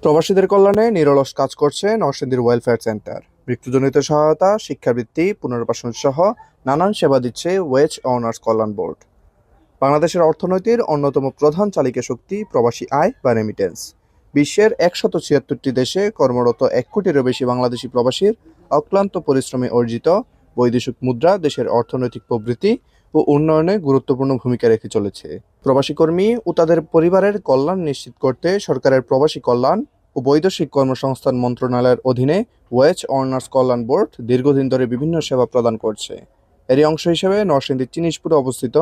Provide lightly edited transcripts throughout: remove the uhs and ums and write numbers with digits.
প্রবাসীদের কল্যাণে নিরলস কাজ করছে নরসিংদীর ওয়েলফেয়ার সেন্টার। মৃত্যুজনিত সহায়তা, শিক্ষাবৃত্তি, পুনর্বাসন সহ নানান সেবা দিচ্ছে ওয়েজ অনার্স কল্যাণ বোর্ড। বাংলাদেশের অর্থনীতির অন্যতম প্রধান চালিকা শক্তি প্রবাসী আয় বা রেমিটেন্স। বিশ্বের ১৭৬টি দেশে কর্মরত ১ কোটিরও বেশি বাংলাদেশি প্রবাসীর অক্লান্ত পরিশ্রমে অর্জিত বৈদেশিক মুদ্রা দেশের অর্থনৈতিক প্রবৃদ্ধি ও উন্নয়নে গুরুত্বপূর্ণ ভূমিকা রেখে চলেছে। প্রবাসী কর্মী ও তাদের পরিবারের কল্যাণ নিশ্চিত করতে সরকারের প্রবাসী কল্যাণ ও বৈদেশিক কর্মসংস্থান মন্ত্রণালয়ের অধীনে ওয়েজ অনার্স কল্যাণ বোর্ড দীর্ঘদিন ধরে বিভিন্ন সেবা প্রদান করছে। এরই অংশ হিসেবে নরসিংদীর চিনিশপুরে অবস্থিত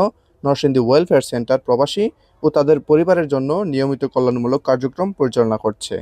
নরসিংদী ওয়েলফেয়ার সেন্টার প্রবাসী ও তাদের পরিবারের জন্য নিয়মিত কল্যাণমূলক কার্যক্রম পরিচালনা করছে।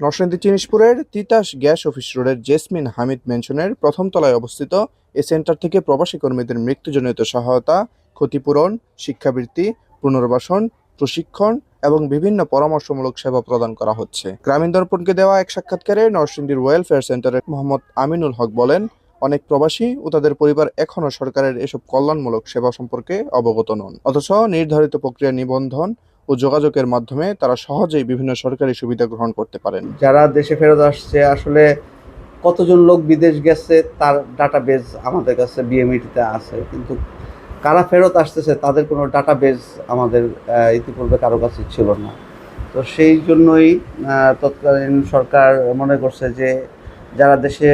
নরসিংদী চিনিশপুরের তিতাস গ্যাস অফিস রোডের জেসমিন হামিদ ম্যানশনের প্রথম তলায় অবস্থিত এ সেন্টার থেকে প্রবাসী কর্মীদের মৃত্যুজনিত সহায়তা, ক্ষতিপূরণ, শিক্ষাবৃত্তি, পুনর্বাসন, প্রশিক্ষণ এবং বিভিন্ন পরামর্শমূলক সেবা প্রদান করা হচ্ছে। গ্রামীণ দর্পণকে দেওয়া এক সাক্ষাৎকারে নরসিংদীর ওয়েলফেয়ার সেন্টারের মোহাম্মদ আমিনুল হক বলেন, অনেক প্রবাসী ও তাদের পরিবার এখনও সরকারের এসব কল্যাণমূলক সেবা সম্পর্কে অবগত নন, অথচ নির্ধারিত প্রক্রিয়া নিবন্ধন ও যোগাযোগের মাধ্যমে তারা সহজেই বিভিন্ন সরকারি সুবিধা গ্রহণ করতে পারেন। যারা দেশে ফেরত আসছে, আসলে কতজন লোক বিদেশ গেছে তার ডাটাবেজ আমাদের কাছে বিএমইটিতে আছে, কিন্তু কারা ফেরত আসতেছে তাদের কোনো ডাটাবেজ আমাদের ইতিপূর্বে কারো কাছে ছিল না। তো সেই জন্যই তৎকালীন সরকার মনে করছে যে যারা দেশে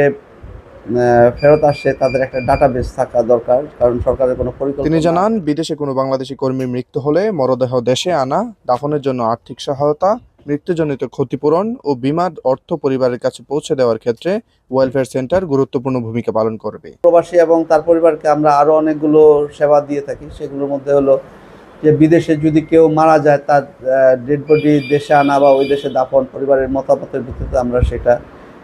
ফেরত আসছে তাদের একটা ডাটাবেজ থাকা দরকার, কারণ সরকারের কোনো পরিকল্পনা। তিনি জানান, বিদেশে কোনো বাংলাদেশি কর্মীর মৃত্যু হলে মরদেহ দেশে আনা, দাফনের জন্য আর্থিক সহায়তা, মৃত্যুজনিত ক্ষতিপূরণ ও বিমার অর্থ পরিবারের কাছে পৌঁছে দেওয়ার ক্ষেত্রে ওয়েলফেয়ার সেন্টার গুরুত্বপূর্ণ ভূমিকা পালন করবে। প্রবাসী এবং তার পরিবারকে আমরা আরও অনেকগুলো সেবা দিয়ে থাকি। সেগুলোর মধ্যে হলো যে বিদেশে যদি কেউ মারা যায় তার ডেড বডি দেশে আনা বা ওই দেশে দাফন, পরিবারের মতামতের ভিত্তিতে আমরা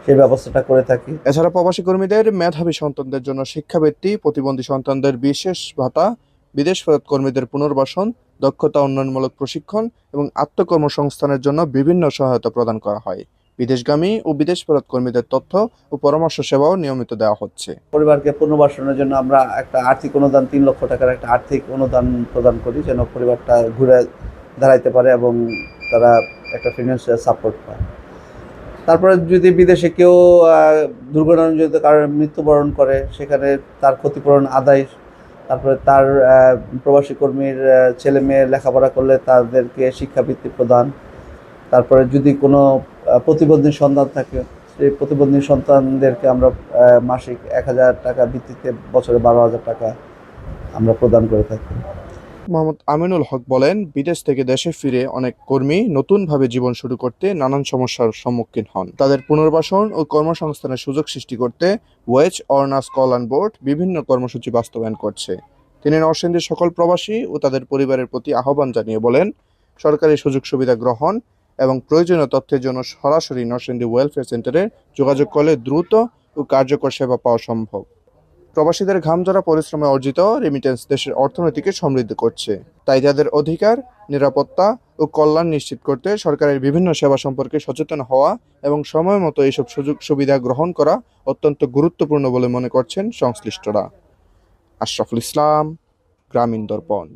সেই ব্যবস্থাটা করে থাকি। এছাড়া প্রবাসী কর্মীদের মেধাবী সন্তানদের জন্য শিক্ষাবৃত্তি, প্রতিবন্ধী সন্তানদের বিশেষ ভাতা, বিদেশ ফেরত কর্মীদের পুনর্বাসন, দক্ষতা উন্নয়নমূলক প্রশিক্ষণ এবং আত্মকর্মসংস্থানের জন্য বিভিন্ন সহায়তা প্রদান করা হয়। বিদেশগামী ও বিদেশ ফেরত কর্মীদের তথ্য ও পরামর্শ সেবাও নিয়মিত দেওয়া হচ্ছে। পরিবারকে পুনর্বাসনের জন্য আমরা একটা আর্থিক অনুদান ৩ লক্ষ টাকার একটা আর্থিক অনুদান প্রদান করি, যেন পরিবারটা ঘুরে দাঁড়াইতে পারে এবং তারা একটা ফিনান্সিয়াল সাপোর্ট পায়। তারপরে যদি বিদেশে কেউ দুর্ঘটনাজনিত কারণে মৃত্যুবরণ করে, সেখানে তার ক্ষতিপূরণ আদায়, তারপরে তার প্রবাসী কর্মীর ছেলে মেয়ে লেখাপড়া করলে তাদেরকে শিক্ষাবৃত্তি প্রদান, তারপরে যদি কোনো প্রতিবন্ধী সন্তান থাকে সেই প্রতিবন্ধী সন্তানদেরকে আমরা মাসিক ১,০০০ টাকা ভিত্তিতে বছরে ১২,০০০ টাকা আমরা প্রদান করে থাকি। মোহাম্মদ আমিনুল হক বলেন, বিদেশ থেকে দেশে ফিরে অনেক কর্মী নতুনভাবে জীবন শুরু করতে নানান সমস্যার সম্মুখীন হন। তাদের পুনর্বাসন ও কর্মসংস্থানের সুযোগ সৃষ্টি করতে ওয়েজ অনার্স কল্যাণ বোর্ড বিভিন্ন কর্মসূচি বাস্তবায়ন করছে। তিনি নরসিংদীর সকল প্রবাসী ও তাদের পরিবারের প্রতি আহ্বান জানিয়ে বলেন, সরকারি সুযোগ সুবিধা গ্রহণ এবং প্রয়োজনীয় তথ্যের জন্য সরাসরি নরসিংদী ওয়েলফেয়ার সেন্টারে যোগাযোগ করলে দ্রুত ও কার্যকর সেবা পাওয়া সম্ভব। প্রবাসীদের ঘামঝরা পরিশ্রমে অর্জিত রেমিটেন্স দেশের অর্থনীতিকে সমৃদ্ধ করছে। তাই তাদের অধিকার, নিরাপত্তা ও কল্যাণ নিশ্চিত করতে সরকারের বিভিন্ন সেবা সম্পর্কে সচেতন হওয়া এবং সময় মতো এইসব সুযোগ সুবিধা গ্রহণ করা অত্যন্ত গুরুত্বপূর্ণ বলে মনে করছেন সংশ্লিষ্টরা। আশরাফুল ইসলাম, গ্রামীণ দর্পণ।